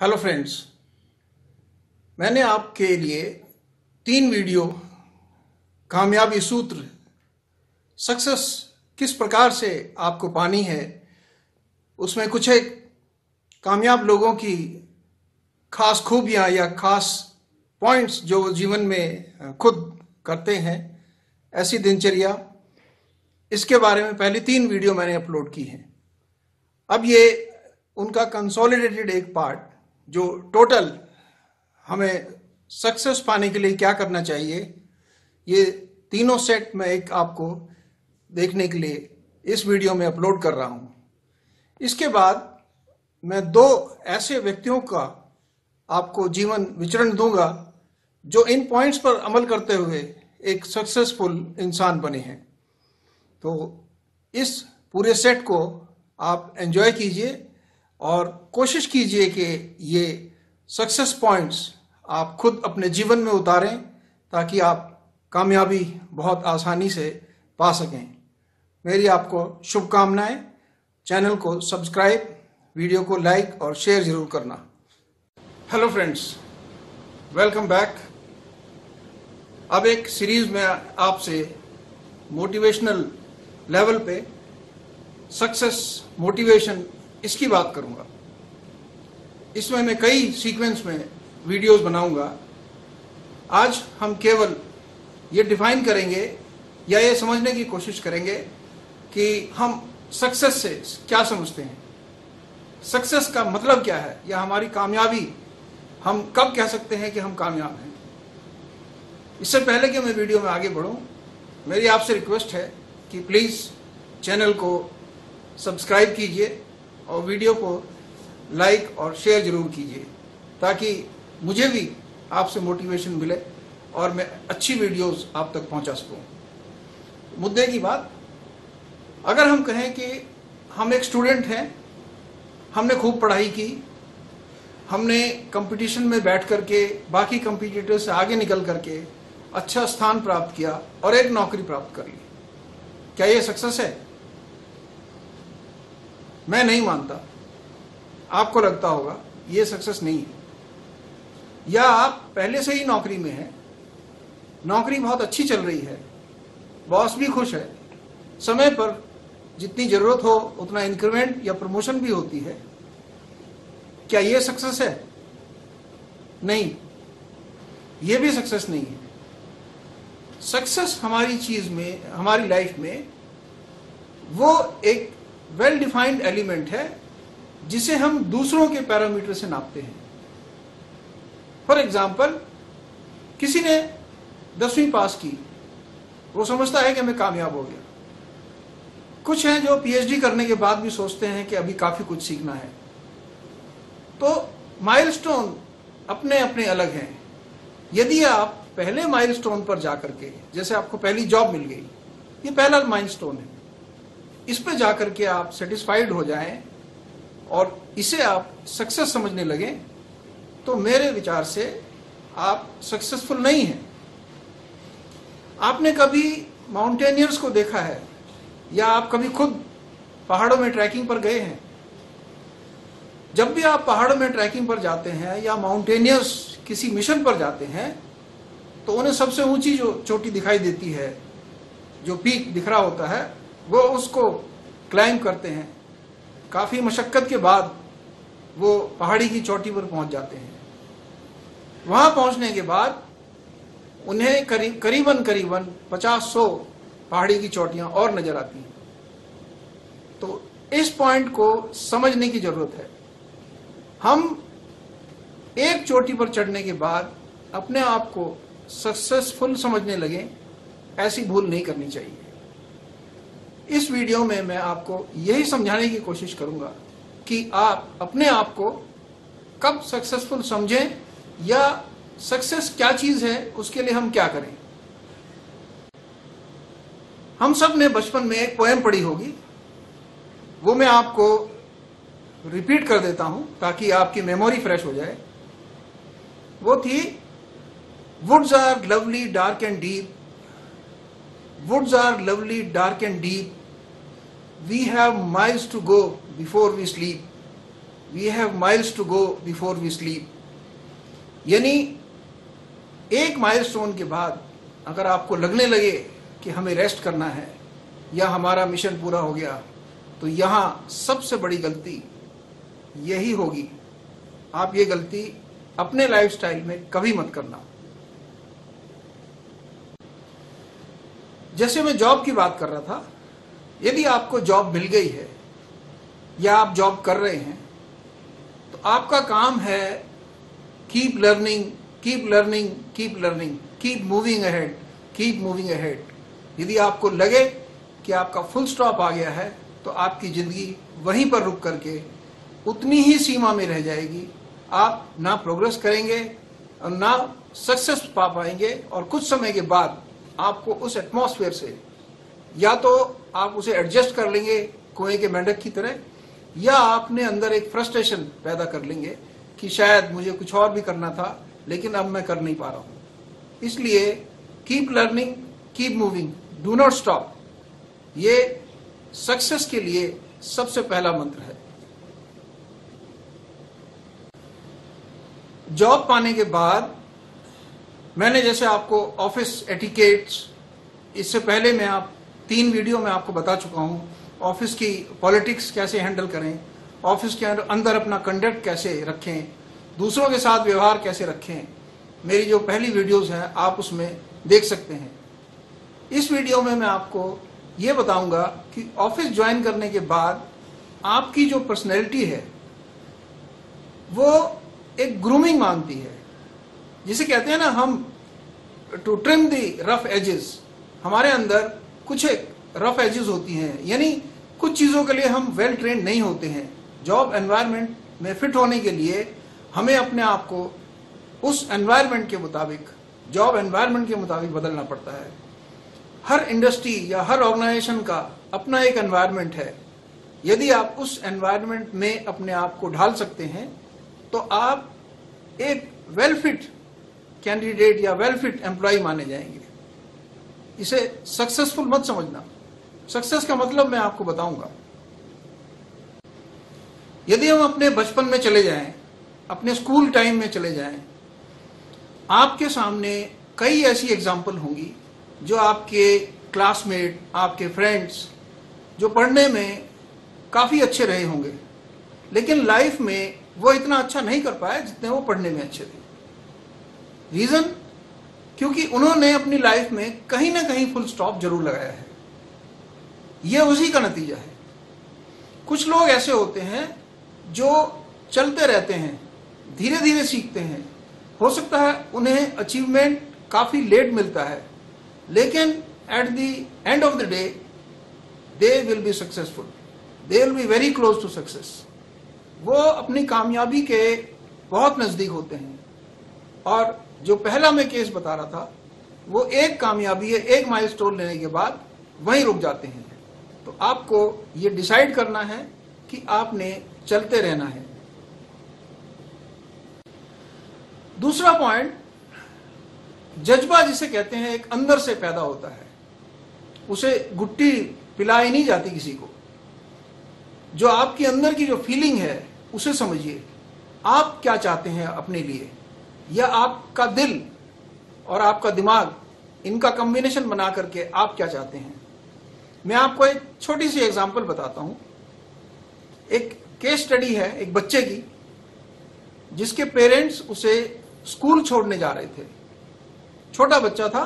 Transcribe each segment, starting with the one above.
Hello friends, मैंने आपके लिए 3 वीडियो कामयाबी सूत्र सक्सेस किस प्रकार से आपको पानी है, उसमें कुछ एक कामयाब लोगों की खास खूबियां या खास पॉइंट्स जो जीवन में खुद करते हैं, ऐसी दिनचर्या, इसके बारे में पहली 3 वीडियो मैंने अपलोड की हैं। अब ये उनका कंसोलिडेटेड एक पार्ट जो टोटल हमें सक्सेस पाने के लिए क्या करना चाहिए, ये तीनों सेट मैं एक आपको देखने के लिए इस वीडियो में अपलोड कर रहा हूँ। इसके बाद मैं 2 ऐसे व्यक्तियों का आपको जीवन विचरण दूंगा जो इन पॉइंट्स पर अमल करते हुए एक सक्सेसफुल इंसान बने हैं। तो इस पूरे सेट को आप एंजॉय कीजिए और कोशिश कीजिए कि ये सक्सेस पॉइंट्स आप खुद अपने जीवन में उतारें ताकि आप कामयाबी बहुत आसानी से पा सकें। मेरी आपको शुभकामनाएं। चैनल को सब्सक्राइब, वीडियो को लाइक और शेयर जरूर करना। Hello friends, welcome back. अब एक सीरीज में आपसे मोटिवेशनल लेवल पे सक्सेस मोटिवेशन इसकी बात करूंगा। इसमें मैं कई सीक्वेंस में वीडियोस बनाऊंगा। आज हम केवल ये डिफाइन करेंगे या ये समझने की कोशिश करेंगे कि हम सक्सेस से क्या समझते हैं, सक्सेस का मतलब क्या है, या हमारी कामयाबी हम कब कह सकते हैं कि हम कामयाब हैं। इससे पहले कि मैं वीडियो में आगे बढ़ूं, मेरी आपसे रिक्वेस्ट है कि प्लीज़ चैनल को सब्सक्राइब कीजिए और वीडियो को लाइक और शेयर जरूर कीजिए ताकि मुझे भी आपसे मोटिवेशन मिले और मैं अच्छी वीडियोस आप तक पहुंचा सकूं। मुद्दे की बात, अगर हम कहें कि हम एक स्टूडेंट हैं, हमने खूब पढ़ाई की, हमने कंपटीशन में बैठ करके बाकी कंपटीटर से आगे निकल करके अच्छा स्थान प्राप्त किया और एक नौकरी प्राप्त कर ली, क्या ये सक्सेस है? मैं नहीं मानता। आपको लगता होगा ये सक्सेस नहीं है। या आप पहले से ही नौकरी में हैं, नौकरी बहुत अच्छी चल रही है, बॉस भी खुश है, समय पर जितनी जरूरत हो उतना इंक्रीमेंट या प्रमोशन भी होती है, क्या ये सक्सेस है? नहीं, ये भी सक्सेस नहीं है। सक्सेस हमारी चीज में, हमारी लाइफ में वो एक वेल डिफाइंड एलिमेंट है जिसे हम दूसरों के पैरामीटर से नापते हैं। फॉर एग्जाम्पल, किसी ने 10वीं पास की, वो समझता है कि मैं कामयाब हो गया। कुछ हैं जो पीएचडी करने के बाद भी सोचते हैं कि अभी काफी कुछ सीखना है। तो माइलस्टोन अपने अपने अलग हैं। यदि आप पहले माइलस्टोन पर जाकर के, जैसे आपको पहली जॉब मिल गई, ये पहला माइलस्टोन है, इस पे जाकर के आप सेटिस्फाइड हो जाएं और इसे आप सक्सेस समझने लगें, तो मेरे विचार से आप सक्सेसफुल नहीं हैं। आपने कभी माउंटेनियर्स को देखा है, या आप कभी खुद पहाड़ों में ट्रैकिंग पर गए हैं? जब भी आप पहाड़ों में ट्रैकिंग पर जाते हैं या माउंटेनियर्स किसी मिशन पर जाते हैं, तो उन्हें सबसे ऊंची जो चोटी दिखाई देती है, जो पीक दिख रहा होता है, वो उसको क्लाइंब करते हैं। काफी मशक्कत के बाद वो पहाड़ी की चोटी पर पहुंच जाते हैं। वहां पहुंचने के बाद उन्हें करीबन 50-100 पहाड़ी की चोटियां और नजर आती हैं। तो इस पॉइंट को समझने की जरूरत है। हम एक चोटी पर चढ़ने के बाद अपने आप को सक्सेसफुल समझने लगे, ऐसी भूल नहीं करनी चाहिए। इस वीडियो में मैं आपको यही समझाने की कोशिश करूंगा कि आप अपने आप को कब सक्सेसफुल समझें, या सक्सेस क्या चीज है, उसके लिए हम क्या करें। हम सब ने बचपन में एक पोएम पढ़ी होगी, वो मैं आपको रिपीट कर देता हूं ताकि आपकी मेमोरी फ्रेश हो जाए। वो थी, woods are lovely dark and deep, woods are lovely dark and deep, we have miles to go before we sleep, we have miles to go before we sleep. यानी एक माइलस्टोन के बाद अगर आपको लगने लगे कि हमें रेस्ट करना है या हमारा मिशन पूरा हो गया, तो यहाँ सबसे बड़ी गलती यही होगी। आप ये गलती अपने लाइफस्टाइल में कभी मत करना। जैसे मैं जॉब की बात कर रहा था, यदि आपको जॉब मिल गई है या आप जॉब कर रहे हैं, तो आपका काम है keep learning, keep learning, keep learning, keep moving ahead, keep moving ahead. यदि आपको लगे कि आपका फुल स्टॉप आ गया है, तो आपकी जिंदगी वहीं पर रुक करके उतनी ही सीमा में रह जाएगी। आप ना प्रोग्रेस करेंगे और ना सक्सेस पा पाएंगे, और कुछ समय के बाद आपको उस एटमॉस्फेयर से या तो आप उसे एडजस्ट कर लेंगे कुएं के मेंढक की तरह, या आपने अंदर एक फ्रस्ट्रेशन पैदा कर लेंगे कि शायद मुझे कुछ और भी करना था लेकिन अब मैं कर नहीं पा रहा हूं। इसलिए keep learning, keep moving, do not stop, ये सक्सेस के लिए सबसे पहला मंत्र है। जॉब पाने के बाद मैंने जैसे आपको ऑफिस एटिकेट्स, इससे पहले मैं 3 वीडियो में आपको बता चुका हूं, ऑफिस की पॉलिटिक्स कैसे हैंडल करें, ऑफिस के अंदर अपना कंडक्ट कैसे रखें, दूसरों के साथ व्यवहार कैसे रखें। मेरी जो पहली वीडियोस हैं आप उसमें देख सकते हैं। इस वीडियो में मैं आपको ये बताऊंगा कि ऑफिस ज्वाइन करने के बाद आपकी जो पर्सनैलिटी है वो एक ग्रूमिंग मांगती है, जिसे कहते हैं ना हम to trim the rough edges. हमारे अंदर कुछ एक रफ एजेस होती हैं, यानी कुछ चीज़ों के लिए हम वेल ट्रेंड नहीं होते हैं। जॉब एनवायरनमेंट में फिट होने के लिए हमें अपने आप को उस एनवायरनमेंट के मुताबिक, जॉब एनवायरनमेंट के मुताबिक बदलना पड़ता है। हर इंडस्ट्री या हर ऑर्गेनाइजेशन का अपना एक एनवायरनमेंट है। यदि आप उस एनवायरनमेंट में अपने आप को ढाल सकते हैं, तो आप एक वेल फिट कैंडिडेट या वेल फिट एम्प्लॉय माने जाएंगे। इसे सक्सेसफुल मत समझना। सक्सेस का मतलब मैं आपको बताऊंगा। यदि हम अपने बचपन में चले जाएं, अपने स्कूल टाइम में चले जाएं, आपके सामने कई ऐसी एग्जाम्पल होंगी जो आपके क्लासमेट, आपके फ्रेंड्स जो पढ़ने में काफी अच्छे रहे होंगे, लेकिन लाइफ में वो इतना अच्छा नहीं कर पाए जितने वो पढ़ने में अच्छे थे। रीजन, क्योंकि उन्होंने अपनी लाइफ में कहीं ना कहीं फुल स्टॉप जरूर लगाया है। यह उसी का नतीजा है। कुछ लोग ऐसे होते हैं जो चलते रहते हैं, धीरे धीरे सीखते हैं। हो सकता है उन्हें अचीवमेंट काफी लेट मिलता है, लेकिन at the end of the day they will be successful, they will be very close to success. वो अपनी कामयाबी के बहुत नजदीक होते हैं। और जो पहला मैं केस बता रहा था, वो एक कामयाबी है, एक माइलस्टोन लेने के बाद वहीं रुक जाते हैं। तो आपको ये डिसाइड करना है कि आपने चलते रहना है। दूसरा पॉइंट, जज्बा जिसे कहते हैं, एक अंदर से पैदा होता है। उसे गुट्टी पिलाई नहीं जाती किसी को। जो आपकी अंदर की जो फीलिंग है उसे समझिए। आप क्या चाहते हैं अपने लिए, या आपका दिल और आपका दिमाग, इनका कॉम्बिनेशन बना करके आप क्या चाहते हैं। मैं आपको एक छोटी सी एग्जांपल बताता हूं। एक केस स्टडी है एक बच्चे की, जिसके पेरेंट्स उसे स्कूल छोड़ने जा रहे थे। छोटा बच्चा था,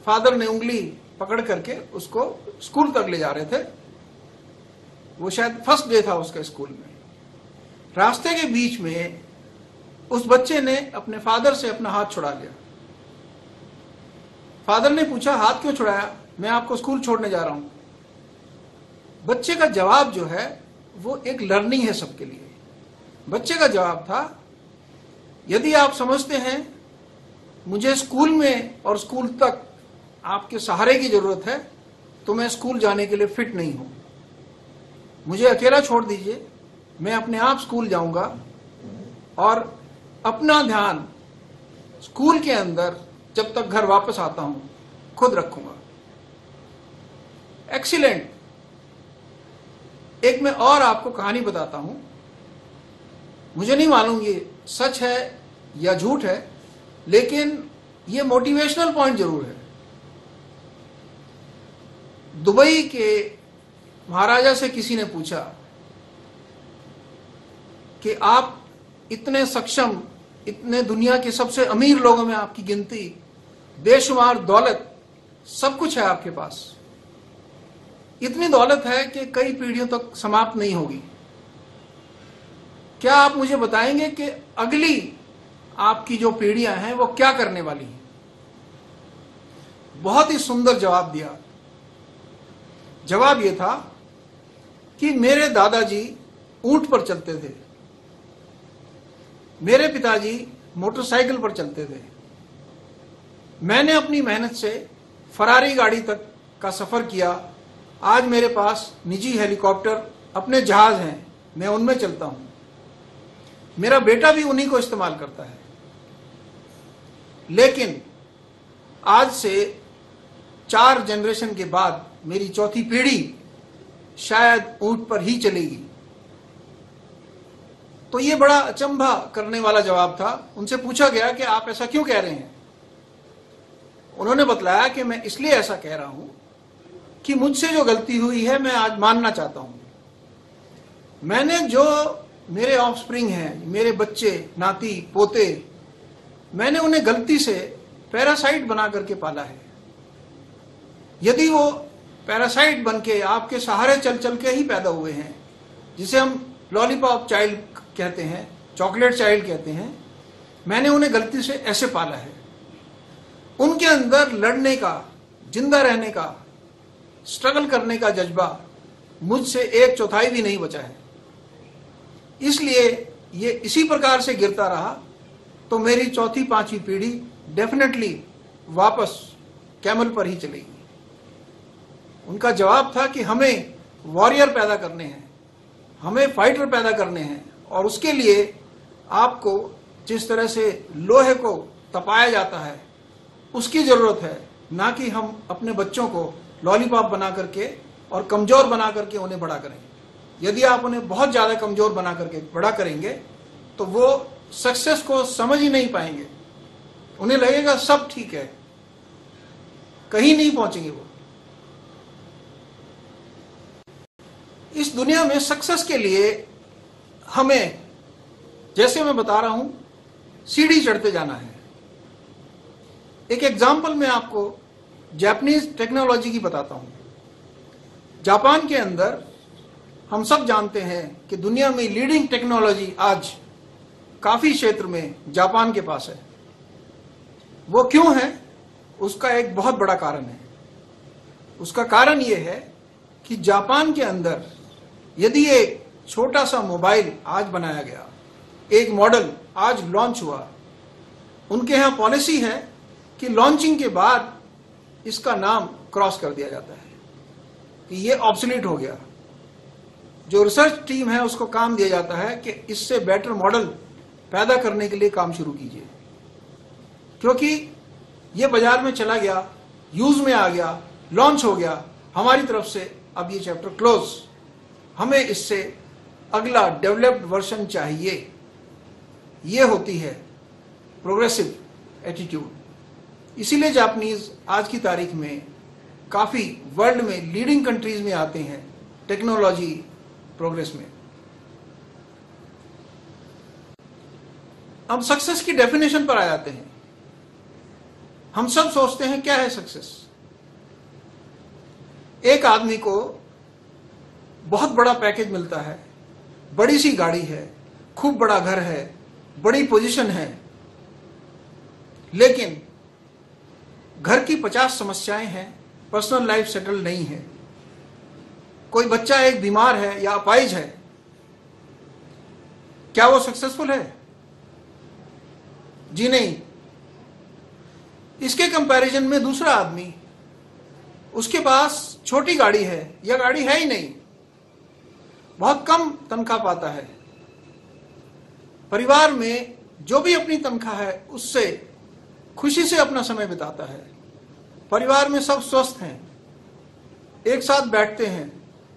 फादर ने उंगली पकड़ करके उसको स्कूल तक ले जा रहे थे। वो शायद फर्स्ट डे था उसका स्कूल में। रास्ते के बीच में उस बच्चे ने अपने फादर से अपना हाथ छुड़ा लिया। फादर ने पूछा, हाथ क्यों छुड़ाया? मैं आपको स्कूल छोड़ने जा रहा हूं। बच्चे का जवाब जो है वो एक लर्निंग है सबके लिए। बच्चे का जवाब था, यदि आप समझते हैं मुझे स्कूल में और स्कूल तक आपके सहारे की जरूरत है, तो मैं स्कूल जाने के लिए फिट नहीं हूं। मुझे अकेला छोड़ दीजिए, मैं अपने आप स्कूल जाऊंगा और अपना ध्यान स्कूल के अंदर जब तक घर वापस आता हूं खुद रखूंगा। एक्सीलेंट। एक मैं और आपको कहानी बताता हूं। मुझे नहीं मालूम ये सच है या झूठ है, लेकिन ये मोटिवेशनल पॉइंट जरूर है। दुबई के महाराजा से किसी ने पूछा कि आप इतने सक्षम, इतने दुनिया के सबसे अमीर लोगों में आपकी गिनती, बेशुमार दौलत, सब कुछ है आपके पास, इतनी दौलत है कि कई पीढ़ियों तक समाप्त नहीं होगी, क्या आप मुझे बताएंगे कि अगली आपकी जो पीढ़ियां हैं वो क्या करने वाली हैं? बहुत ही सुंदर जवाब दिया। जवाब यह था कि मेरे दादाजी ऊंट पर चलते थे, मेरे पिताजी मोटरसाइकिल पर चलते थे, मैंने अपनी मेहनत से फरारी गाड़ी तक का सफर किया, आज मेरे पास निजी हेलीकॉप्टर, अपने जहाज हैं, मैं उनमें चलता हूं, मेरा बेटा भी उन्हीं को इस्तेमाल करता है। लेकिन आज से 4 जनरेशन के बाद मेरी चौथी पीढ़ी शायद ऊंट पर ही चलेगी। तो ये बड़ा अचंभा करने वाला जवाब था। उनसे पूछा गया कि आप ऐसा क्यों कह रहे हैं? उन्होंने बतलाया कि मैं इसलिए ऐसा कह रहा हूं कि मुझसे जो गलती हुई है मैं आज मानना चाहता हूं। मैंने जो मेरे ऑफस्प्रिंग हैं, मेरे बच्चे, नाती, पोते, मैंने उन्हें गलती से पैरासाइट बना करके पाला है। यदि वो पैरासाइट बनके आपके सहारे चल चल के ही पैदा हुए हैं, जिसे हम लॉलीपॉप चाइल्ड कहते हैं, चॉकलेट चाइल्ड कहते हैं, मैंने उन्हें गलती से ऐसे पाला है। उनके अंदर लड़ने का, जिंदा रहने का, स्ट्रगल करने का जज्बा मुझसे 1/4 भी नहीं बचा है। इसलिए ये इसी प्रकार से गिरता रहा तो मेरी चौथी 5वीं पीढ़ी डेफिनेटली वापस कैमल पर ही चलेगी। उनका जवाब था कि हमें वॉरियर पैदा करने हैं, हमें फाइटर पैदा करने हैं, और उसके लिए आपको जिस तरह से लोहे को तपाया जाता है उसकी जरूरत है, ना कि हम अपने बच्चों को लॉलीपॉप बना करके और कमजोर बना करके उन्हें बड़ा करें। यदि आप उन्हें बहुत ज्यादा कमजोर बना करके बड़ा करेंगे तो वो सक्सेस को समझ ही नहीं पाएंगे, उन्हें लगेगा सब ठीक है, कहीं नहीं पहुंचेंगे वो। इस दुनिया में सक्सेस के लिए हमें, जैसे मैं बता रहा हूं, सीढ़ी चढ़ते जाना है। एक एग्जाम्पल मैं आपको जापानीज टेक्नोलॉजी की बताता हूं। जापान के अंदर हम सब जानते हैं कि दुनिया में लीडिंग टेक्नोलॉजी आज काफी क्षेत्र में जापान के पास है। वो क्यों है? उसका एक बहुत बड़ा कारण है। उसका कारण यह है कि जापान के अंदर यदि एक छोटा सा मोबाइल आज बनाया गया, एक मॉडल आज लॉन्च हुआ, उनके यहां पॉलिसी है कि लॉन्चिंग के बाद इसका नाम क्रॉस कर दिया जाता है कि ये ऑब्सोलीट हो गया। जो रिसर्च टीम है उसको काम दिया जाता है कि इससे बेटर मॉडल पैदा करने के लिए काम शुरू कीजिए, क्योंकि ये बाजार में चला गया, यूज में आ गया, लॉन्च हो गया, हमारी तरफ से अब ये चैप्टर क्लोज, हमें इससे अगला डेवलप्ड वर्जन चाहिए। ये होती है प्रोग्रेसिव एटीट्यूड। इसीलिए जापानीज आज की तारीख में काफी वर्ल्ड में लीडिंग कंट्रीज में आते हैं टेक्नोलॉजी प्रोग्रेस में। अब सक्सेस की डेफिनेशन पर आ जाते हैं। हम सब सोचते हैं क्या है सक्सेस? एक आदमी को बहुत बड़ा पैकेज मिलता है, बड़ी सी गाड़ी है, खूब बड़ा घर है, बड़ी पोजीशन है, लेकिन घर की 50 समस्याएं हैं, पर्सनल लाइफ सेटल नहीं है, कोई बच्चा एक बीमार है या अपाहिज है, क्या वो सक्सेसफुल है? जी नहीं। इसके कंपैरिजन में दूसरा आदमी, उसके पास छोटी गाड़ी है या गाड़ी है ही नहीं, बहुत कम तनख्वाह पाता है, परिवार में जो भी अपनी तनख्वाह है उससे खुशी से अपना समय बिताता है, परिवार में सब स्वस्थ हैं, एक साथ बैठते हैं,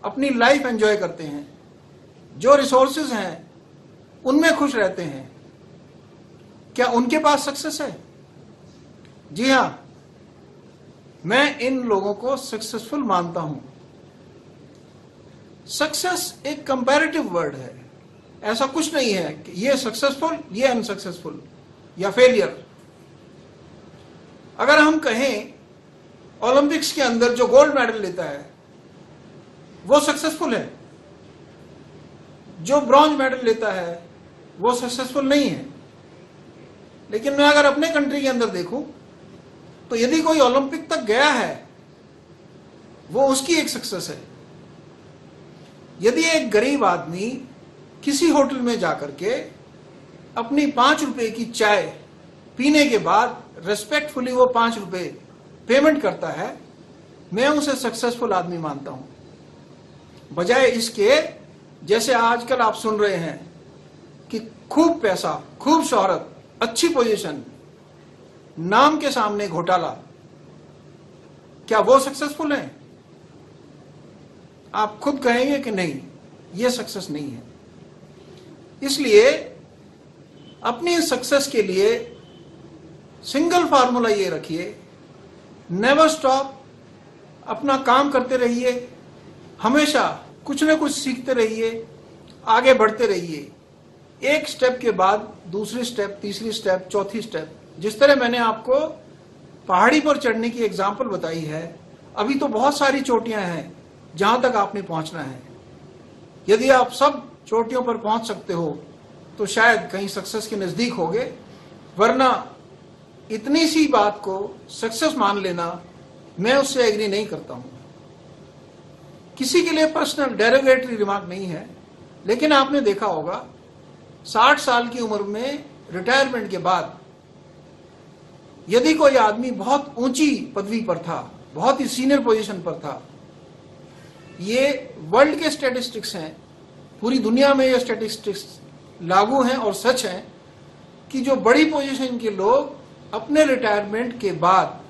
अपनी लाइफ एंजॉय करते हैं, जो रिसोर्सेज हैं उनमें खुश रहते हैं, क्या उनके पास सक्सेस है? जी हां, मैं इन लोगों को सक्सेसफुल मानता हूं। सक्सेस एक कंपैरेटिव वर्ड है, ऐसा कुछ नहीं है कि ये सक्सेसफुल, ये अनसक्सेसफुल या फेलियर। अगर हम कहें ओलंपिक्स के अंदर जो गोल्ड मेडल लेता है वो सक्सेसफुल है, जो ब्रॉन्ज मेडल लेता है वो सक्सेसफुल नहीं है। लेकिन मैं अगर अपने कंट्री के अंदर देखूं तो यदि कोई ओलंपिक तक गया है वो उसकी एक सक्सेस है। यदि एक गरीब आदमी किसी होटल में जाकर के अपनी 5 रुपए की चाय पीने के बाद रेस्पेक्टफुली वो 5 रुपए पेमेंट करता है, मैं उसे सक्सेसफुल आदमी मानता हूं। बजाय इसके जैसे आजकल आप सुन रहे हैं कि खूब पैसा, खूब शोहरत, अच्छी पोजीशन, नाम के सामने घोटाला, क्या वो सक्सेसफुल है? आप खुद कहेंगे कि नहीं, ये सक्सेस नहीं है। इसलिए अपनी सक्सेस के लिए सिंगल फार्मूला ये रखिए, नेवर स्टॉप, अपना काम करते रहिए, हमेशा कुछ ना कुछ सीखते रहिए, आगे बढ़ते रहिए, एक स्टेप के बाद दूसरी स्टेप, तीसरी स्टेप, चौथी स्टेप। जिस तरह मैंने आपको पहाड़ी पर चढ़ने की एग्जाम्पल बताई है, अभी तो बहुत सारी चोटियां हैं जहां तक आपने पहुंचना है। यदि आप सब चोटियों पर पहुंच सकते हो तो शायद कहीं सक्सेस के नजदीक होगे, वरना इतनी सी बात को सक्सेस मान लेना, मैं उससे एग्री नहीं करता हूं। किसी के लिए पर्सनल डेरोगेटरी रिमार्क नहीं है, लेकिन आपने देखा होगा 60 साल की उम्र में रिटायरमेंट के बाद यदि कोई आदमी बहुत ऊंची पदवी पर था, बहुत ही सीनियर पोजीशन पर था, ये वर्ल्ड के स्टैटिस्टिक्स हैं, पूरी दुनिया में ये स्टैटिस्टिक्स लागू हैं और सच हैं कि जो बड़ी पोजीशन के लोग अपने रिटायरमेंट के बाद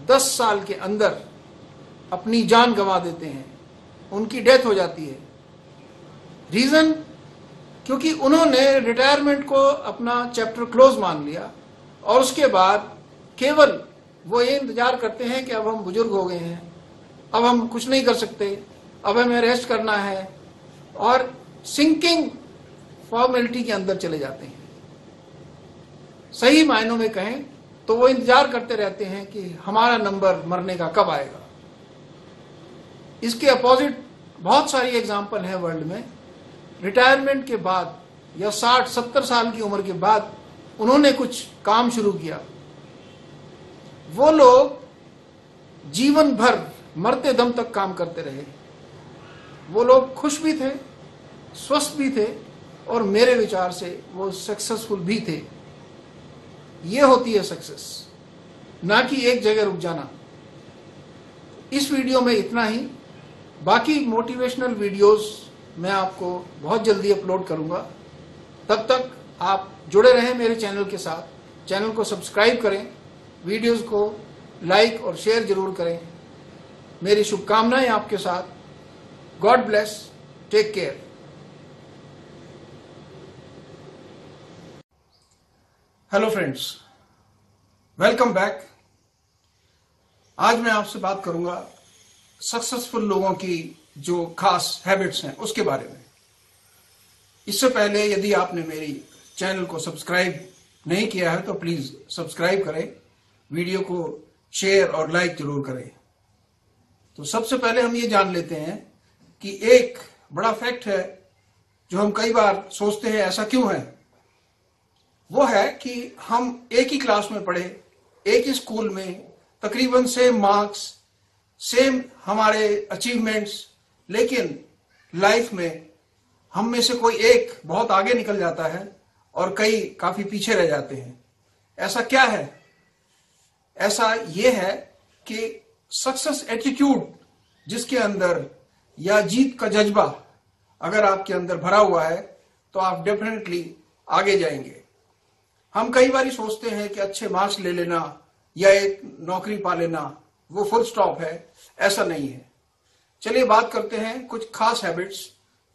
10 साल के अंदर अपनी जान गंवा देते हैं, उनकी डेथ हो जाती है। रीजन, क्योंकि उन्होंने रिटायरमेंट को अपना चैप्टर क्लोज मान लिया और उसके बाद केवल वो ये इंतजार करते हैं कि अब हम बुजुर्ग हो गए हैं, अब हम कुछ नहीं कर सकते, अब हमें रेस्ट करना है, और सिंकिंग फॉर्मेलिटी के अंदर चले जाते हैं। सही मायनों में कहें तो वो इंतजार करते रहते हैं कि हमारा नंबर मरने का कब आएगा। इसके अपोजिट बहुत सारी एग्जाम्पल हैं वर्ल्ड में, रिटायरमेंट के बाद या 60-70 साल की उम्र के बाद उन्होंने कुछ काम शुरू किया। वो लोग जीवन भर मरते दम तक काम करते रहे। वो लोग खुश भी थे, स्वस्थ भी थे, और मेरे विचार से वो सक्सेसफुल भी थे। ये होती है सक्सेस, ना कि एक जगह रुक जाना। इस वीडियो में इतना ही। बाकी मोटिवेशनल वीडियोस मैं आपको बहुत जल्दी अपलोड करूंगा। तब तक आप जुड़े रहें मेरे चैनल के साथ। चैनल को सब्सक्राइब करें, वीडियोस को लाइक और शेयर जरूर करें। मेरी शुभकामनाएं आपके साथ। God bless, take care. Hello friends, welcome back. आज मैं आपसे बात करूंगा सक्सेसफुल लोगों की जो खास हैबिट्स हैं उसके बारे में। इससे पहले यदि आपने मेरी चैनल को सब्सक्राइब नहीं किया है तो प्लीज सब्सक्राइब करें, वीडियो को शेयर और लाइक जरूर करें। तो सबसे पहले हम ये जान लेते हैं कि एक बड़ा फैक्ट है जो हम कई बार सोचते हैं ऐसा क्यों है। वो है कि हम एक ही क्लास में पढ़े, एक ही स्कूल में, तकरीबन सेम मार्क्स, सेम हमारे अचीवमेंट्स, लेकिन लाइफ में हम में से कोई एक बहुत आगे निकल जाता है और कई काफी पीछे रह जाते हैं। ऐसा क्या है? ऐसा ये है कि सक्सेस एटीट्यूड जिसके अंदर, या जीत का जज्बा अगर आपके अंदर भरा हुआ है तो आप डेफिनेटली आगे जाएंगे। हम कई बार सोचते हैं कि अच्छे मार्क्स ले लेना या एक नौकरी पा लेना वो फुल स्टॉप है। ऐसा नहीं है। चलिए बात करते हैं कुछ खास हैबिट्स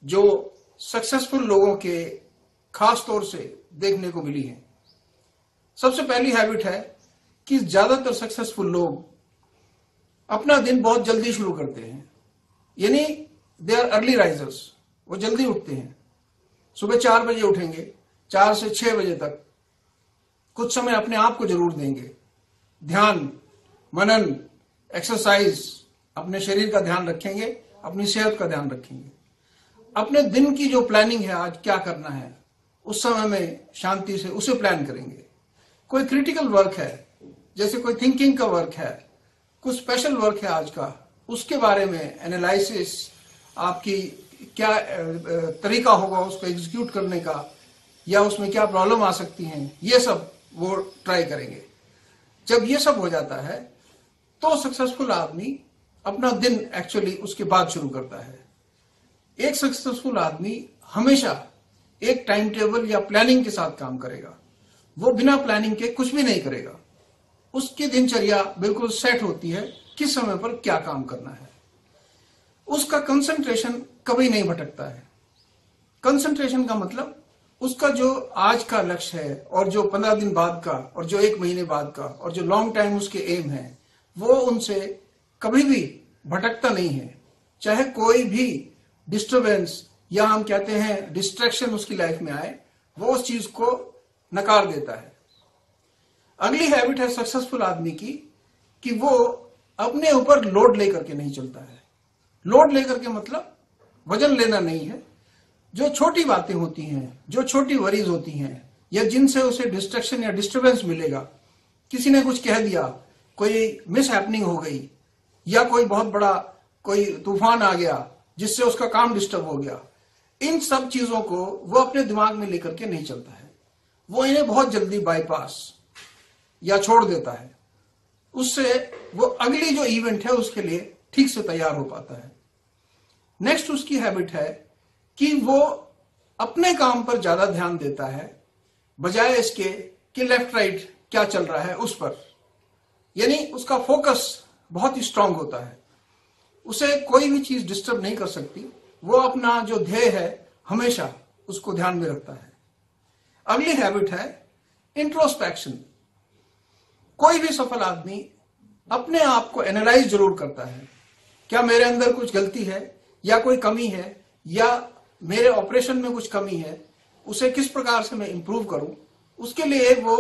जो सक्सेसफुल लोगों के खास तौर से देखने को मिली है। सबसे पहली हैबिट है कि ज्यादातर सक्सेसफुल लोग अपना दिन बहुत जल्दी शुरू करते हैं, यानी दे आर अर्ली राइजर्स। वो जल्दी उठते हैं, सुबह 4 बजे उठेंगे, 4 से 6 बजे तक कुछ समय अपने आप को जरूर देंगे। ध्यान, मनन, एक्सरसाइज, अपने शरीर का ध्यान रखेंगे, अपनी सेहत का ध्यान रखेंगे। अपने दिन की जो प्लानिंग है, आज क्या करना है, उस समय में शांति से उसे प्लान करेंगे। कोई क्रिटिकल वर्क है, जैसे कोई थिंकिंग का वर्क है, कुछ स्पेशल वर्क है आज का, उसके बारे में एनालिसिस, आपकी क्या तरीका होगा उसको एग्जीक्यूट करने का, या उसमें क्या प्रॉब्लम आ सकती हैं, ये सब वो ट्राई करेंगे। जब ये सब हो जाता है तो सक्सेसफुल आदमी अपना दिन एक्चुअली उसके बाद शुरू करता है। एक सक्सेसफुल आदमी हमेशा एक टाइम टेबल या प्लानिंग के साथ काम करेगा। वो बिना प्लानिंग के कुछ भी नहीं करेगा। उसकी दिनचर्या बिल्कुल सेट होती है, किस समय पर क्या काम करना है। उसका कंसंट्रेशन कभी नहीं भटकता है। कंसंट्रेशन का मतलब उसका जो आज का लक्ष्य है और जो 15 दिन बाद का और जो 1 महीने बाद का और जो लॉन्ग टाइम उसके एम है, वो उनसे कभी भी भटकता नहीं है। चाहे कोई भी डिस्टरबेंस या हम कहते हैं डिस्ट्रैक्शन उसकी लाइफ में आए, वो उस चीज को नकार देता है। अगली हैबिट है सक्सेसफुल आदमी की कि वो अपने ऊपर लोड लेकर के नहीं चलता है। लोड लेकर के मतलब वजन लेना नहीं है। जो छोटी बातें होती हैं, जो छोटी वरीज होती हैं, या जिनसे उसे डिस्ट्रैक्शन या डिस्टरबेंस मिलेगा, किसी ने कुछ कह दिया, कोई मिस हैपनिंग हो गई, या कोई बहुत बड़ा कोई तूफान आ गया जिससे उसका काम डिस्टर्ब हो गया, इन सब चीजों को वो अपने दिमाग में लेकर के नहीं चलता है। वो इन्हें बहुत जल्दी बाईपास या छोड़ देता है। उससे वो अगली जो इवेंट है उसके लिए ठीक से तैयार हो पाता है। नेक्स्ट उसकी हैबिट है कि वो अपने काम पर ज्यादा ध्यान देता है, बजाय इसके कि लेफ्ट राइट क्या चल रहा है उस पर। यानी उसका फोकस बहुत ही स्ट्रांग होता है। उसे कोई भी चीज डिस्टर्ब नहीं कर सकती। वो अपना जो ध्येय है हमेशा उसको ध्यान में रखता है। अगली हैबिट है इंट्रोस्पेक्शन। कोई भी सफल आदमी अपने आप को एनालाइज जरूर करता है। क्या मेरे अंदर कुछ गलती है या कोई कमी है, या मेरे ऑपरेशन में कुछ कमी है, उसे किस प्रकार से मैं इंप्रूव करूं। उसके लिए वो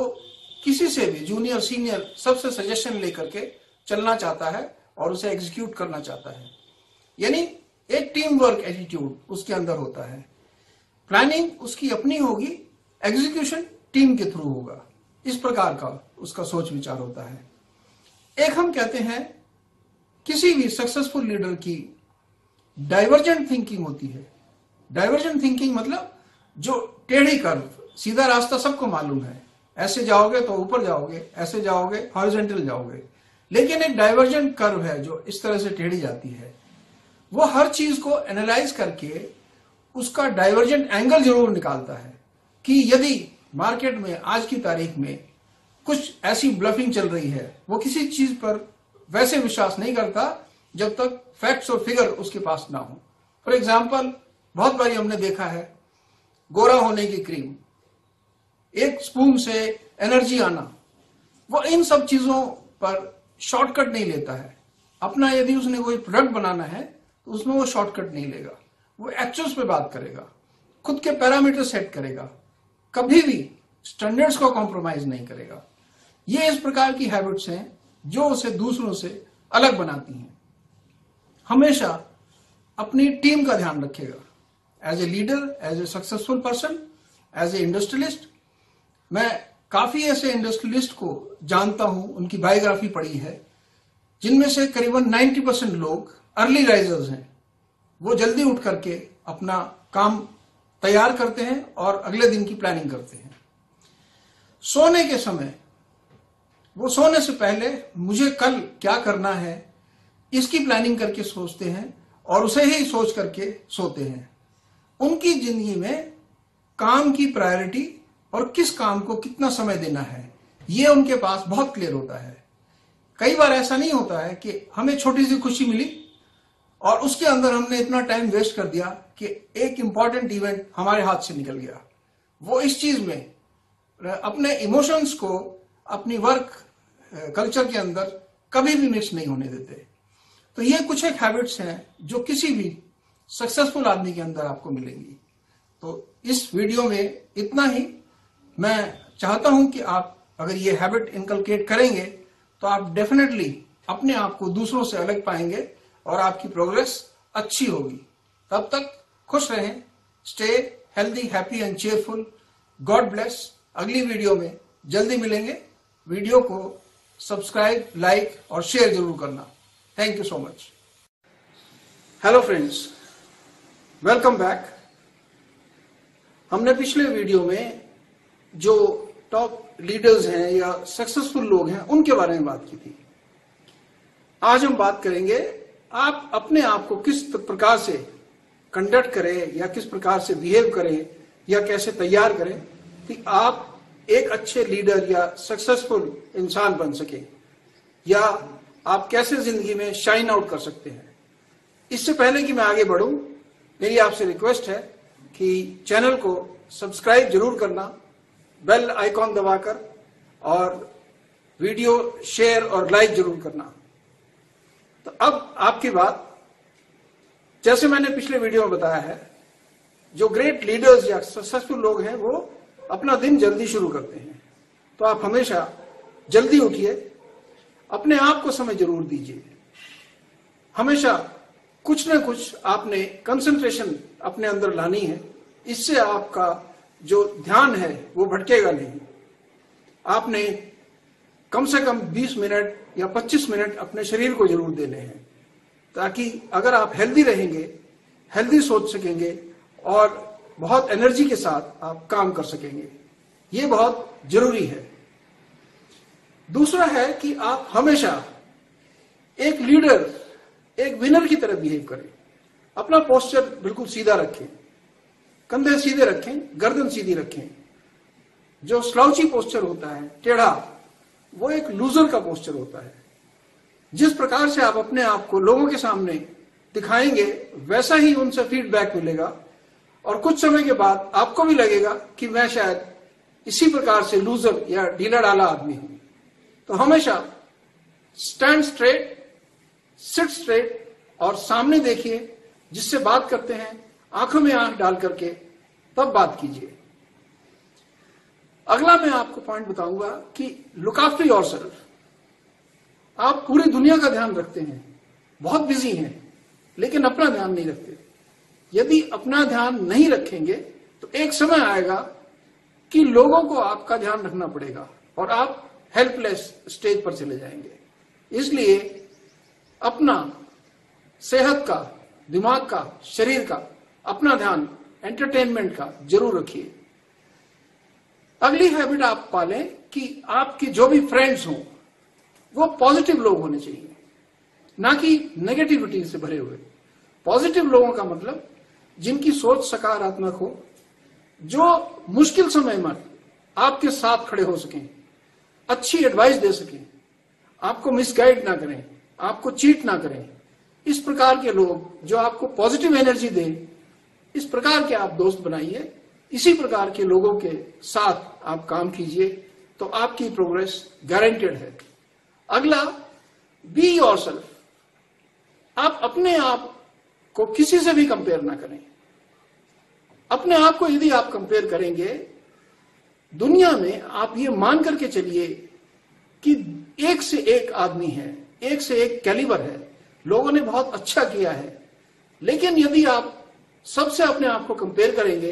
किसी से भी, जूनियर सीनियर, सबसे सजेशन लेकर के चलना चाहता है और उसे एग्जीक्यूट करना चाहता है। यानी एक टीम वर्क एटीट्यूड उसके अंदर होता है। प्लानिंग उसकी अपनी होगी, एग्जीक्यूशन टीम के थ्रू होगा। इस प्रकार का उसका सोच विचार होता है। एक हम कहते हैं किसी भी सक्सेसफुल लीडर की डाइवर्जेंट थिंकिंग होती है। डाइवर्जेंट थिंकिंग मतलब जो टेढ़ी कर्व, सीधा रास्ता सबको मालूम है, ऐसे जाओगे तो ऊपर जाओगे, ऐसे जाओगे हॉरिजॉन्टल जाओगे, लेकिन एक डाइवर्जेंट कर्व है जो इस तरह से टेढ़ी जाती है। वो हर चीज को एनालाइज करके उसका डाइवर्जेंट एंगल जरूर निकालता है कि यदि मार्केट में आज की तारीख में कुछ ऐसी ब्लफिंग चल रही है, वो किसी चीज पर वैसे विश्वास नहीं करता जब तक फैक्ट्स और फिगर उसके पास ना हो। फॉर एग्जाम्पल, बहुत बारी हमने देखा है गोरा होने की क्रीम, एक स्पून से एनर्जी आना, वो इन सब चीजों पर शॉर्टकट नहीं लेता है। अपना यदि उसने कोई प्रोडक्ट बनाना है तो उसमें वो शॉर्टकट नहीं लेगा। वो एक्चुअल्स पे बात करेगा, खुद के पैरामीटर सेट करेगा, कभी भी स्टैंडर्ड्स को कॉम्प्रोमाइज नहीं करेगा। ये इस प्रकार की हैबिट्स हैं जो उसे दूसरों से अलग बनाती हैं। हमेशा अपनी टीम का ध्यान रखेगा। As a leader, as a successful person, as a industrialist, मैं काफी ऐसे इंडस्ट्रियलिस्ट को जानता हूं, उनकी बायोग्राफी पढ़ी है, जिनमें से करीबन 90% लोग अर्ली राइजर्स हैं। वो जल्दी उठ करके अपना काम तैयार करते हैं और अगले दिन की प्लानिंग करते हैं। सोने के समय वो सोने से पहले मुझे कल क्या करना है इसकी प्लानिंग करके सोचते हैं और उसे ही सोच करके सोते हैं। उनकी जिंदगी में काम की प्रायोरिटी और किस काम को कितना समय देना है, ये उनके पास बहुत क्लियर होता है। कई बार ऐसा नहीं होता है कि हमें छोटी सी खुशी मिली और उसके अंदर हमने इतना टाइम वेस्ट कर दिया कि एक इंपॉर्टेंट इवेंट हमारे हाथ से निकल गया। वो इस चीज में अपने इमोशंस को अपनी वर्क कल्चर के अंदर कभी भी मिक्स नहीं होने देते। तो ये कुछ एक हैबिट्स हैं जो किसी भी सक्सेसफुल आदमी के अंदर आपको मिलेंगी। तो इस वीडियो में इतना ही। मैं चाहता हूं कि आप अगर ये हैबिट इनकलकेट करेंगे तो आप डेफिनेटली अपने आप को दूसरों से अलग पाएंगे और आपकी प्रोग्रेस अच्छी होगी। तब तक खुश रहें, stay healthy, happy and cheerful. God bless. अगली वीडियो में जल्दी मिलेंगे। वीडियो को सब्सक्राइब, लाइक और शेयर जरूर करना। Thank you so much. Hello friends, welcome back. हमने पिछले वीडियो में जो टॉप लीडर्स हैं या सक्सेसफुल लोग हैं उनके बारे में बात की थी। आज हम बात करेंगे आप अपने आप को किस प्रकार से कंडक्ट करें या किस प्रकार से बिहेव करें या कैसे तैयार करें कि आप एक अच्छे लीडर या सक्सेसफुल इंसान बन सके, या आप कैसे जिंदगी में शाइन आउट कर सकते हैं। इससे पहले कि मैं आगे बढ़ूं, मेरी आपसे रिक्वेस्ट है कि चैनल को सब्सक्राइब जरूर करना, बेल आइकॉन दबाकर, और वीडियो शेयर और लाइक जरूर करना। तो अब आपकी बात, जैसे मैंने पिछले वीडियो में बताया है, जो ग्रेट लीडर्स या सक्सेसफुल लोग हैं वो अपना दिन जल्दी शुरू करते हैं। तो आप हमेशा जल्दी उठिए, अपने आप को समय जरूर दीजिए। हमेशा कुछ न कुछ आपने कंसंट्रेशन अपने अंदर लानी है, इससे आपका जो ध्यान है वो भटकेगा नहीं। आपने कम से कम 20 मिनट या 25 मिनट अपने शरीर को जरूर देने हैं, ताकि अगर आप हेल्दी रहेंगे, हेल्दी सोच सकेंगे और बहुत एनर्जी के साथ आप काम कर सकेंगे। ये बहुत जरूरी है। दूसरा है कि आप हमेशा एक लीडर, एक विनर की तरह बिहेव करें। अपना पोस्चर बिल्कुल सीधा रखें, कंधे सीधे रखें, गर्दन सीधी रखें। जो स्लाउची पोस्चर होता है, टेढ़ा, वो एक लूजर का पोस्चर होता है। जिस प्रकार से आप अपने आप को लोगों के सामने दिखाएंगे वैसा ही उनसे फीडबैक मिलेगा, और कुछ समय के बाद आपको भी लगेगा कि मैं शायद इसी प्रकार से लूजर या ढीला ढाला आदमी हूं। तो हमेशा स्टैंड स्ट्रेट, सिट स्ट्रेट और सामने देखिए। जिससे बात करते हैं आंखों में आंख डाल करके तब बात कीजिए। अगला मैं आपको पॉइंट बताऊंगा कि लुक आफ्टर योरसेल्फ। आप पूरी दुनिया का ध्यान रखते हैं, बहुत बिजी हैं, लेकिन अपना ध्यान नहीं रखते। यदि अपना ध्यान नहीं रखेंगे तो एक समय आएगा कि लोगों को आपका ध्यान रखना पड़ेगा और आप हेल्पलेस स्टेज पर चले जाएंगे। इसलिए अपना सेहत का, दिमाग का, शरीर का, अपना ध्यान एंटरटेनमेंट का जरूर रखिए। अगली हैबिट आप पालें कि आपके जो भी फ्रेंड्स हों वो पॉजिटिव लोग होने चाहिए, ना कि नेगेटिविटी से भरे हुए। पॉजिटिव लोगों का मतलब जिनकी सोच सकारात्मक हो, जो मुश्किल समय में आपके साथ खड़े हो सकें, अच्छी एडवाइस दे सकें, आपको मिसगाइड ना करें, आपको चीट ना करें। इस प्रकार के लोग जो आपको पॉजिटिव एनर्जी दें, इस प्रकार के आप दोस्त बनाइए। इसी प्रकार के लोगों के साथ आप काम कीजिए तो आपकी प्रोग्रेस गारंटेड है। अगला, बी योरसेल्फ। आप अपने आप को किसी से भी कंपेयर ना करें। अपने आप को यदि आप कंपेयर करेंगे दुनिया में, आप ये मान करके चलिए कि एक से एक आदमी है, एक से एक कैलिबर है, लोगों ने बहुत अच्छा किया है। लेकिन यदि आप सबसे अपने आप को कंपेयर करेंगे,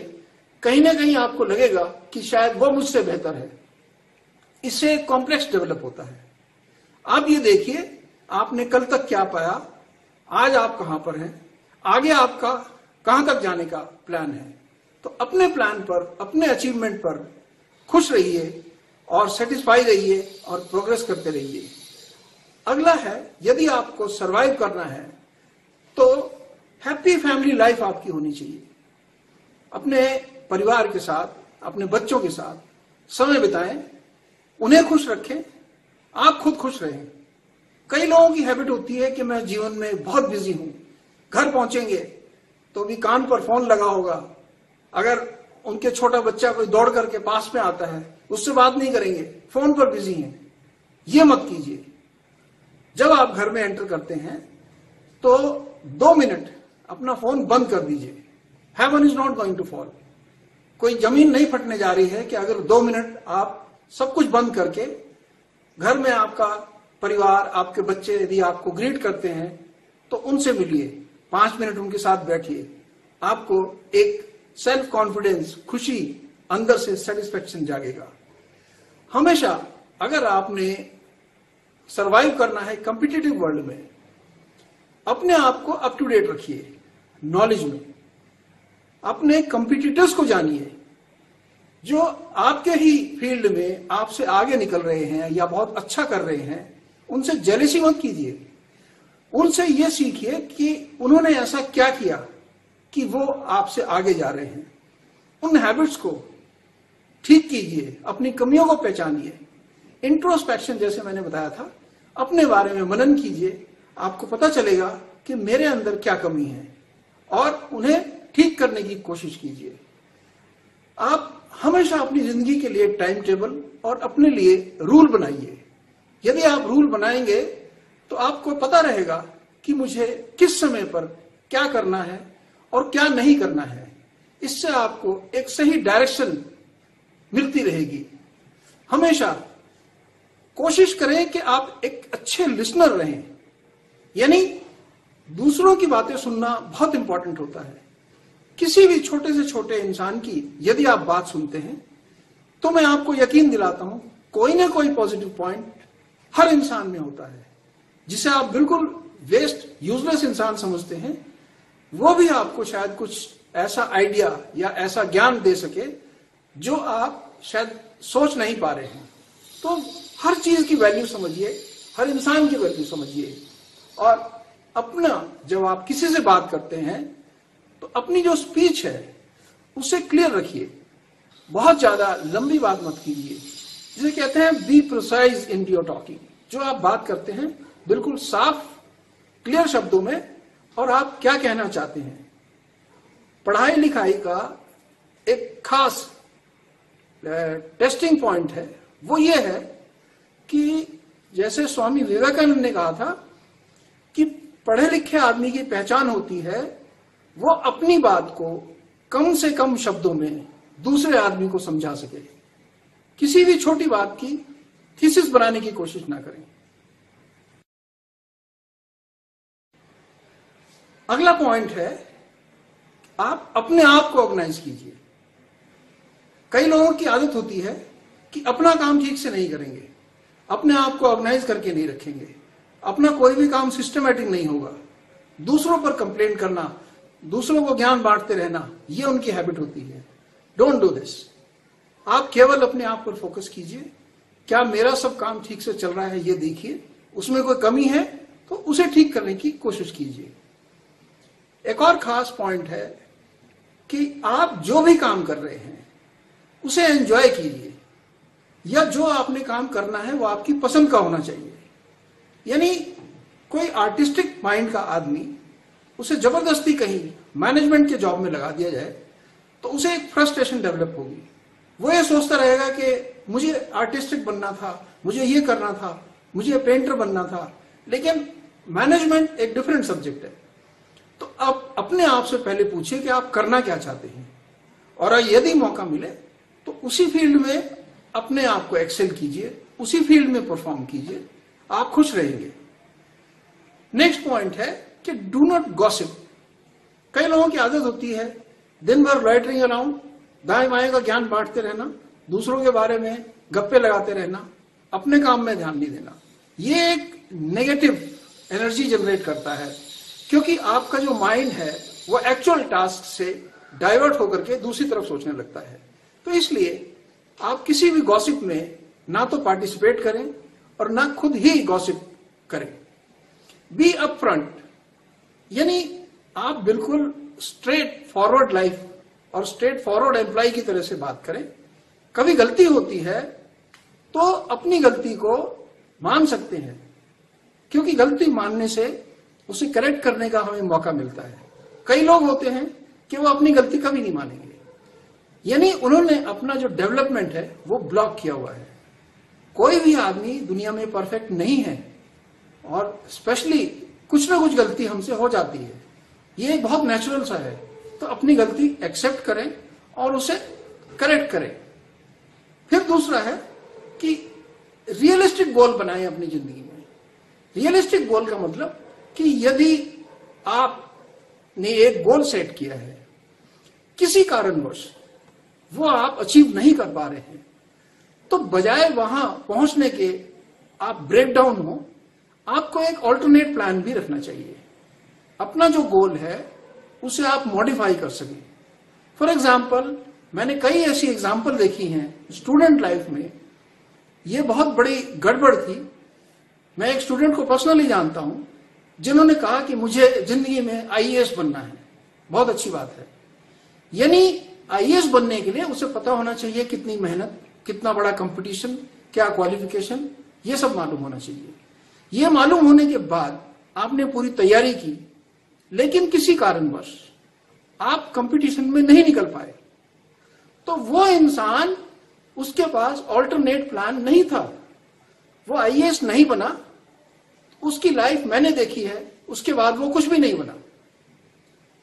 कहीं ना कहीं आपको लगेगा कि शायद वो मुझसे बेहतर है। इससे एक कॉम्प्लेक्स डेवलप होता है। आप ये देखिए, आपने कल तक क्या पाया, आज आप कहां पर हैं, आगे आपका कहां तक जाने का प्लान है। तो अपने प्लान पर, अपने अचीवमेंट पर खुश रहिए और सेटिस्फाई रहिए और प्रोग्रेस करते रहिए। अगला है, यदि आपको सरवाइव करना है तो हैप्पी फैमिली लाइफ आपकी होनी चाहिए। अपने परिवार के साथ, अपने बच्चों के साथ समय बिताएं, उन्हें खुश रखें, आप खुद खुश रहें। कई लोगों की हैबिट होती है कि मैं जीवन में बहुत बिजी हूं, घर पहुंचेंगे तो भी कान पर फोन लगा होगा, अगर उनके छोटा बच्चा कोई दौड़ करके पास में आता है, उससे बात नहीं करेंगे, फोन पर बिजी हैं। ये मत कीजिए। जब आप घर में एंटर करते हैं तो 2 मिनट अपना फोन बंद कर दीजिए। Heaven is not going to fall. कोई जमीन नहीं फटने जा रही है कि अगर 2 मिनट आप सब कुछ बंद करके घर में आपका परिवार, आपके बच्चे यदि आपको ग्रीट करते हैं तो उनसे मिलिए, 5 मिनट उनके साथ बैठिए। आपको एक सेल्फ कॉन्फिडेंस, खुशी, अंदर से सेटिस्फेक्शन जागेगा। हमेशा अगर आपने सरवाइव करना है कॉम्पिटिटिव वर्ल्ड में, अपने आप को अप टू डेट रखिए नॉलेज में। अपने कंपिटिटर्स को जानिए जो आपके ही फील्ड में आपसे आगे निकल रहे हैं या बहुत अच्छा कर रहे हैं। उनसे जेलसी मत कीजिए। उनसे यह सीखिए कि उन्होंने ऐसा क्या किया कि वो आपसे आगे जा रहे हैं। उन हैबिट्स को ठीक कीजिए, अपनी कमियों को पहचानिए। इंट्रोस्पेक्शन जैसे मैंने बताया था, अपने बारे में मनन कीजिए। आपको पता चलेगा कि मेरे अंदर क्या कमी है और उन्हें ठीक करने की कोशिश कीजिए। आप हमेशा अपनी जिंदगी के लिए टाइम टेबल और अपने लिए रूल बनाइए। यदि आप रूल बनाएंगे तो आपको पता रहेगा कि मुझे किस समय पर क्या करना है और क्या नहीं करना है। इससे आपको एक सही डायरेक्शन मिलती रहेगी। हमेशा कोशिश करें कि आप एक अच्छे लिसनर रहें, यानी दूसरों की बातें सुनना बहुत इंपॉर्टेंट होता है। किसी भी छोटे से छोटे इंसान की यदि आप बात सुनते हैं तो मैं आपको यकीन दिलाता हूं कोई ना कोई पॉजिटिव पॉइंट हर इंसान में होता है। जिसे आप बिल्कुल वेस्ट, यूजलेस इंसान समझते हैं, वो भी आपको शायद कुछ ऐसा आइडिया या ऐसा ज्ञान दे सके जो आप शायद सोच नहीं पा रहे हैं। तो हर चीज की वैल्यू समझिए, हर इंसान की वैल्यू समझिए। और अपना जब आप किसी से बात करते हैं तो अपनी जो स्पीच है उसे क्लियर रखिए। बहुत ज्यादा लंबी बात मत कीजिए। जिसे कहते हैं be precise in your talking. जो आप बात करते हैं बिल्कुल साफ, क्लियर शब्दों में, और आप क्या कहना चाहते हैं। पढ़ाई लिखाई का एक खास टेस्टिंग पॉइंट है, वो ये है कि जैसे स्वामी विवेकानंद ने कहा था कि पढ़े लिखे आदमी की पहचान होती है वो अपनी बात को कम से कम शब्दों में दूसरे आदमी को समझा सके। किसी भी छोटी बात की थीसिस बनाने की कोशिश ना करें। अगला पॉइंट है, आप अपने आप को ऑर्गेनाइज कीजिए। कई लोगों की आदत होती है कि अपना काम ठीक से नहीं करेंगे, अपने आप को ऑर्गेनाइज करके नहीं रखेंगे, अपना कोई भी काम सिस्टमैटिक नहीं होगा। दूसरों पर कंप्लेंट करना, दूसरों को ज्ञान बांटते रहना, ये उनकी हैबिट होती है। Don't do this. आप केवल अपने आप पर फोकस कीजिए। क्या मेरा सब काम ठीक से चल रहा है ये देखिए, उसमें कोई कमी है तो उसे ठीक करने की कोशिश कीजिए। एक और खास पॉइंट है कि आप जो भी काम कर रहे हैं उसे एंजॉय कीजिए, या जो आपने काम करना है वो आपकी पसंद का होना चाहिए। यानी कोई आर्टिस्टिक माइंड का आदमी, उसे जबरदस्ती कहीं मैनेजमेंट के जॉब में लगा दिया जाए तो उसे एक फ्रस्ट्रेशन डेवलप होगी। वो ये सोचता रहेगा कि मुझे आर्टिस्टिक बनना था, मुझे ये करना था, मुझे पेंटर बनना था, लेकिन मैनेजमेंट एक डिफरेंट सब्जेक्ट है। तो आप अपने आप से पहले पूछिए कि आप करना क्या चाहते हैं, और यदि मौका मिले तो उसी फील्ड में अपने आप को एक्सेल कीजिए, उसी फील्ड में परफॉर्म कीजिए, आप खुश रहेंगे। नेक्स्ट पॉइंट है कि डू नॉट गॉसिप। कई लोगों की आदत होती है दिन भर लॉइटरिंग अराउंड, दाएं बाएं का ज्ञान बांटते रहना, दूसरों के बारे में गप्पे लगाते रहना, अपने काम में ध्यान नहीं देना। ये एक नेगेटिव एनर्जी जनरेट करता है, क्योंकि आपका जो माइंड है वो एक्चुअल टास्क से डाइवर्ट होकर के दूसरी तरफ सोचने लगता है। तो इसलिए आप किसी भी गॉसिप में ना तो पार्टिसिपेट करें और ना खुद ही गॉसिप करें। बी अप फ्रंट, यानी आप बिल्कुल स्ट्रेट फॉरवर्ड लाइफ और स्ट्रेट फॉरवर्ड एम्प्लॉय की तरह से बात करें। कभी गलती होती है तो अपनी गलती को मान सकते हैं, क्योंकि गलती मानने से उसे करेक्ट करने का हमें मौका मिलता है। कई लोग होते हैं कि वो अपनी गलती कभी नहीं मानेंगे। यानी उन्होंने अपना जो डेवलपमेंट है वो ब्लॉक किया हुआ है। कोई भी आदमी दुनिया में परफेक्ट नहीं है और स्पेशली कुछ ना कुछ गलती हमसे हो जाती है, ये बहुत नेचुरल सा है। तो अपनी गलती एक्सेप्ट करें और उसे करेक्ट करें। फिर दूसरा है कि रियलिस्टिक गोल बनाएं अपनी जिंदगी में। रियलिस्टिक गोल का मतलब कि यदि आपने एक गोल सेट किया है, किसी कारणवश वो आप अचीव नहीं कर पा रहे हैं, तो बजाय वहां पहुंचने के आप ब्रेक डाउन हो, आपको एक ऑल्टरनेट प्लान भी रखना चाहिए। अपना जो गोल है उसे आप मॉडिफाई कर सकें। फॉर एग्जाम्पल, मैंने कई ऐसी एग्जाम्पल देखी हैं स्टूडेंट लाइफ में, ये बहुत बड़ी गड़बड़ थी। मैं एक स्टूडेंट को पर्सनली जानता हूं जिन्होंने कहा कि मुझे जिंदगी में आईएएस बनना है। बहुत अच्छी बात है। यानी आईएएस बनने के लिए उसे पता होना चाहिए कितनी मेहनत, कितना बड़ा कंपटीशन, क्या क्वालिफिकेशन, ये सब मालूम होना चाहिए। ये मालूम होने के बाद आपने पूरी तैयारी की, लेकिन किसी कारणवश आप कंपटीशन में नहीं निकल पाए, तो वो इंसान, उसके पास ऑल्टरनेट प्लान नहीं था, वो आईएएस नहीं बना। उसकी लाइफ मैंने देखी है, उसके बाद वो कुछ भी नहीं बना।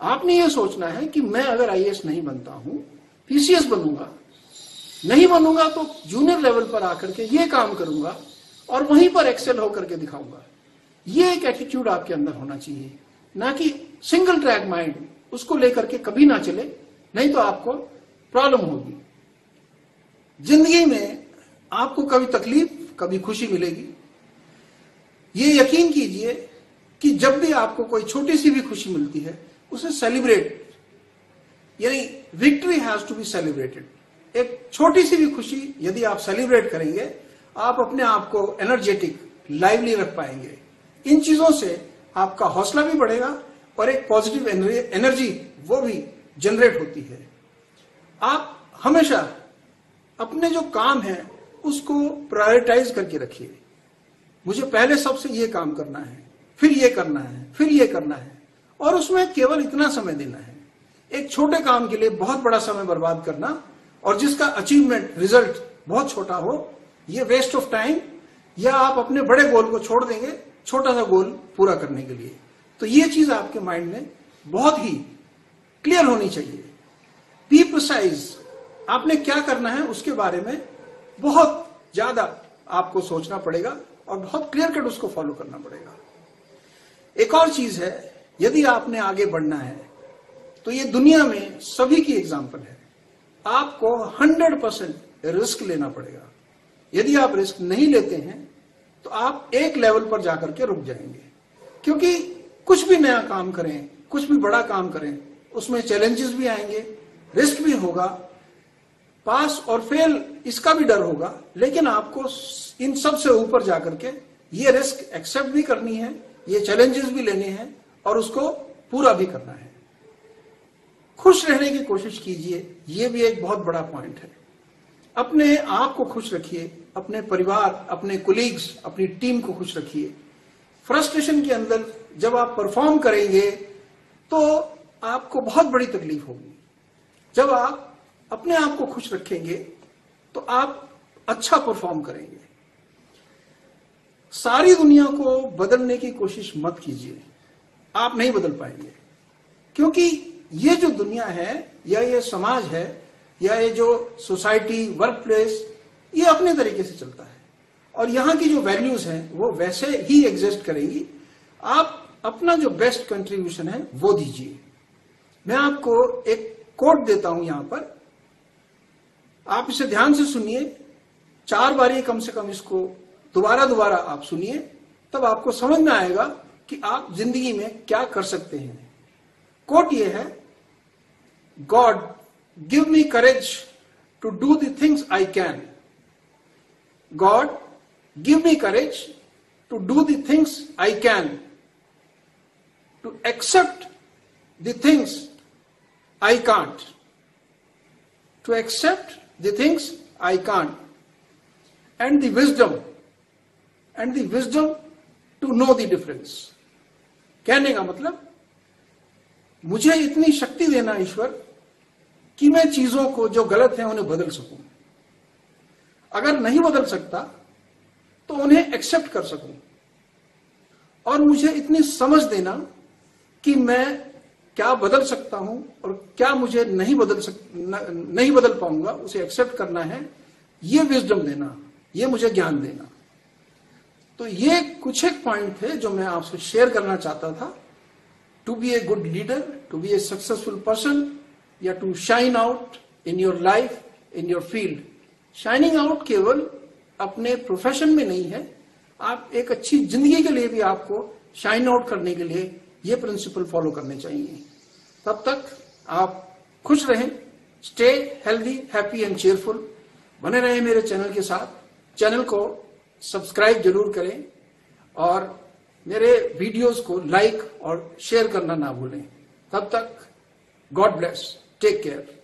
आपने ये सोचना है कि मैं अगर आईएएस नहीं बनता हूं, पीसीएस बनूंगा, नहीं बनूंगा तो जूनियर लेवल पर आकर के ये काम करूंगा और वहीं पर एक्सेल होकर के दिखाऊंगा। ये एक एटीट्यूड आपके अंदर होना चाहिए, ना कि सिंगल ट्रैक माइंड, उसको लेकर के कभी ना चले, नहीं तो आपको प्रॉब्लम होगी। जिंदगी में आपको कभी तकलीफ, कभी खुशी मिलेगी। ये यकीन कीजिए कि जब भी आपको कोई छोटी सी भी खुशी मिलती है, उसे सेलिब्रेट, यानी victory has to be celebrated. एक छोटी सी भी खुशी यदि आप सेलिब्रेट करेंगे, आप अपने आप को एनर्जेटिक, लाइवली रख पाएंगे। इन चीजों से आपका हौसला भी बढ़ेगा और एक पॉजिटिव एनर्जी वो भी जनरेट होती है। आप हमेशा अपने जो काम है उसको प्रायोरिटाइज करके रखिए। मुझे पहले सबसे ये काम करना है, फिर ये करना है, फिर ये करना है, और उसमें केवल इतना समय देना है। एक छोटे काम के लिए बहुत बड़ा समय बर्बाद करना और जिसका अचीवमेंट, रिजल्ट बहुत छोटा हो, ये वेस्ट ऑफ टाइम। या आप अपने बड़े गोल को छोड़ देंगे छोटा सा गोल पूरा करने के लिए। तो ये चीज आपके माइंड में बहुत ही क्लियर होनी चाहिए। बी प्रिसाइज, आपने क्या करना है उसके बारे में बहुत ज्यादा आपको सोचना पड़ेगा और बहुत क्लियर कट उसको फॉलो करना पड़ेगा। एक और चीज है, यदि आपने आगे बढ़ना है तो ये दुनिया में सभी की एग्जाम्पल है, आपको 100% रिस्क लेना पड़ेगा। यदि आप रिस्क नहीं लेते हैं तो आप एक लेवल पर जाकर के रुक जाएंगे। क्योंकि कुछ भी नया काम करें, कुछ भी बड़ा काम करें, उसमें चैलेंजेस भी आएंगे, रिस्क भी होगा, पास और फेल इसका भी डर होगा। लेकिन आपको इन सब से ऊपर जाकर के ये रिस्क एक्सेप्ट भी करनी है, ये चैलेंजेस भी लेने हैं और उसको पूरा भी करना है। खुश रहने की कोशिश कीजिए, ये भी एक बहुत बड़ा पॉइंट है। अपने आप को खुश रखिए, अपने परिवार, अपने कोलीग्स, अपनी टीम को खुश रखिए। फ्रस्ट्रेशन के अंदर जब आप परफॉर्म करेंगे तो आपको बहुत बड़ी तकलीफ होगी। जब आप अपने आप को खुश रखेंगे तो आप अच्छा परफॉर्म करेंगे। सारी दुनिया को बदलने की कोशिश मत कीजिए, आप नहीं बदल पाएंगे। क्योंकि ये जो दुनिया है या ये समाज है या ये जो सोसाइटी, वर्क प्लेस, ये अपने तरीके से चलता है और यहाँ की जो वैल्यूज हैं वो वैसे ही एग्जिस्ट करेंगी। आप अपना जो बेस्ट कंट्रीब्यूशन है वो दीजिए। मैं आपको एक कोट देता हूं यहां पर, आप इसे ध्यान से सुनिए, 4 बार कम से कम इसको दोबारा आप सुनिए, तब आपको समझ में आएगा कि आप जिंदगी में क्या कर सकते हैं। कोट ये है, God give me courage to do the things I can. God give me courage to do the things I can, to accept the things I can't. To accept the things I can't. And the wisdom to know the difference. कहने का मतलब, मुझे इतनी शक्ति देना ईश्वर कि मैं चीजों को जो गलत है उन्हें बदल सकूं। अगर नहीं बदल सकता तो उन्हें एक्सेप्ट कर सकूं, और मुझे इतनी समझ देना कि मैं क्या बदल सकता हूं और क्या मुझे नहीं बदल पाऊंगा, उसे एक्सेप्ट करना है, ये विजडम देना, ये मुझे ज्ञान देना। तो ये कुछ एक पॉइंट थे जो मैं आपसे शेयर करना चाहता था। To be a good leader, to be a successful person, या to shine out in your life, in your field. Shining out केवल अपने प्रोफेशन में नहीं है, आप एक अच्छी जिंदगी के लिए भी आपको शाइन आउट करने के लिए ये प्रिंसिपल फॉलो करने चाहिए। तब तक आप खुश रहें, stay healthy, happy and cheerful. बने रहें मेरे चैनल के साथ। चैनल को सब्सक्राइब जरूर करें और मेरे वीडियोस को लाइक और शेयर करना ना भूलें। तब तक गॉड ब्लेस, टेक केयर।